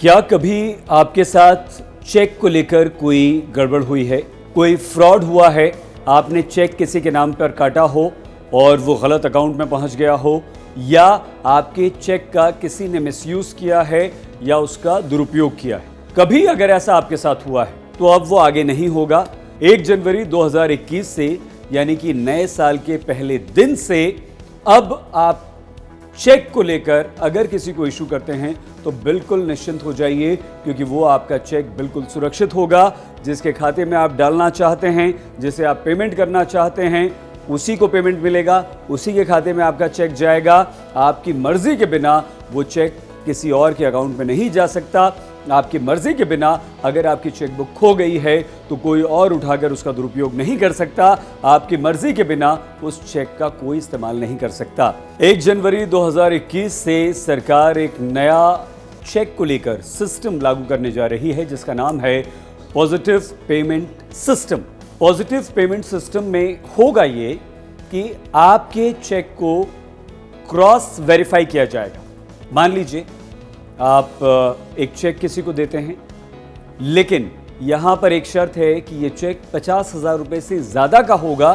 क्या कभी आपके साथ चेक को लेकर कोई गड़बड़ हुई है, कोई फ्रॉड हुआ है? आपने चेक किसी के नाम पर काटा हो और वो गलत अकाउंट में पहुंच गया हो, या आपके चेक का किसी ने मिसयूज किया है या उसका दुरुपयोग किया है? कभी अगर ऐसा आपके साथ हुआ है तो अब वो आगे नहीं होगा। 1 जनवरी 2021 से, यानी कि नए साल के पहले दिन से, अब आप चेक को लेकर अगर किसी को इशू करते हैं तो बिल्कुल निश्चिंत हो जाइए, क्योंकि वो आपका चेक बिल्कुल सुरक्षित होगा। जिसके खाते में आप डालना चाहते हैं, जिसे आप पेमेंट करना चाहते हैं, उसी को पेमेंट मिलेगा, उसी के खाते में आपका चेक जाएगा। आपकी मर्जी के बिना वो चेक किसी और के अकाउंट में नहीं जा सकता। आपकी मर्जी के बिना अगर आपकी चेकबुक खो गई है तो कोई और उठाकर उसका दुरुपयोग नहीं कर सकता। आपकी मर्जी के बिना उस चेक का कोई इस्तेमाल नहीं कर सकता। 1 जनवरी 2021 से सरकार एक नया चेक को लेकर सिस्टम लागू करने जा रही है, जिसका नाम है positive payment system. Positive payment system में होगा ये कि आपके चेक को क्रॉस वेरीफाई किया जाएगा। मान लीजिए आप एक चेक किसी को देते हैं, लेकिन यहां पर एक शर्त है कि ये चेक 50,000 रुपए से ज़्यादा का होगा,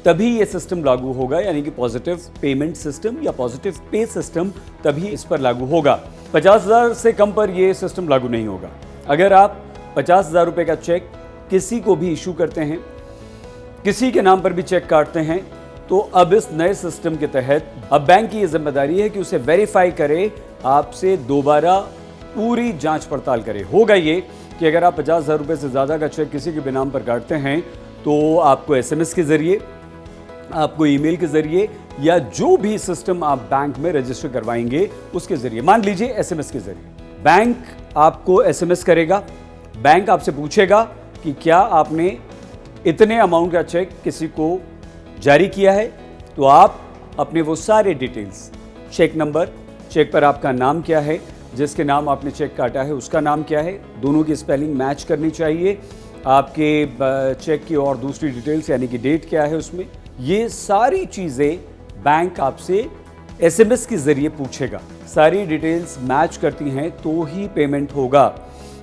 तभी ये सिस्टम लागू होगा। यानी कि पॉजिटिव पेमेंट सिस्टम या पॉजिटिव पे सिस्टम तभी इस पर लागू होगा। 50,000 से कम पर यह सिस्टम लागू नहीं होगा। अगर आप 50,000 रुपए का चेक किसी को भी इशू करते हैं, किसी के नाम पर भी चेक काटते हैं, तो अब इस नए सिस्टम के तहत अब बैंक की यह जिम्मेदारी है कि उसे वेरीफाई करे, आपसे दोबारा पूरी जांच पड़ताल करे। होगा ये कि अगर आप 50,000 रुपए से ज़्यादा का चेक किसी के भी नाम पर काटते हैं तो आपको SMS के ज़रिए, आपको ईमेल के ज़रिए, या जो भी सिस्टम आप बैंक में रजिस्टर करवाएंगे उसके ज़रिए, मान लीजिए SMS के ज़रिए, बैंक आपको SMS करेगा। बैंक आपसे पूछेगा कि क्या आपने इतने अमाउंट का चेक किसी को जारी किया है। तो आप अपने वो सारे डिटेल्स, चेक नंबर, चेक पर आपका नाम क्या है, जिसके नाम आपने चेक काटा है उसका नाम क्या है, दोनों की स्पेलिंग मैच करनी चाहिए। आपके चेक की और दूसरी डिटेल्स, यानी कि डेट क्या है उसमें, ये सारी चीज़ें बैंक आपसे SMS के ज़रिए पूछेगा। सारी डिटेल्स मैच करती हैं तो ही पेमेंट होगा।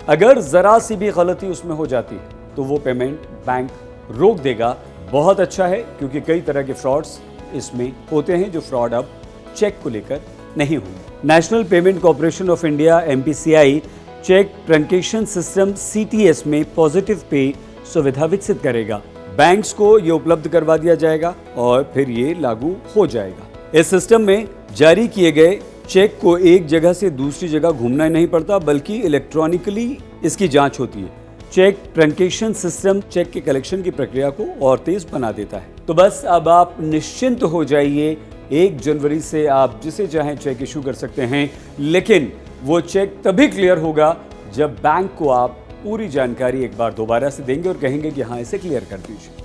अगर ज़रा सी भी गलती उसमें हो जाती है तो वो पेमेंट बैंक रोक देगा। बहुत अच्छा है, क्योंकि कई तरह के फ्रॉड्स इसमें होते हैं, जो फ्रॉड अब चेक को लेकर नहीं होंगे। National payment corporation of India NPCI cheque truncation system CTS में पॉजिटिव पे सुविधा विकसित करेगा। बैंक्स को ये उपलब्ध करवा दिया जाएगा और फिर ये लागू हो जाएगा। इस सिस्टम में जारी किए गए चेक को एक जगह से दूसरी जगह घूमना नहीं पड़ता, बल्कि इलेक्ट्रॉनिकली इसकी जांच होती है। चेक ट्रंकेशन सिस्टम चेक के कलेक्शन की प्रक्रिया को और तेज बना देता है। तो बस अब आप निश्चिंत हो जाइए। 1 जनवरी से आप जिसे चाहें चेक इशू कर सकते हैं, लेकिन वो चेक तभी क्लियर होगा जब बैंक को आप पूरी जानकारी एक बार दोबारा से देंगे और कहेंगे कि हाँ, इसे क्लियर कर दीजिए।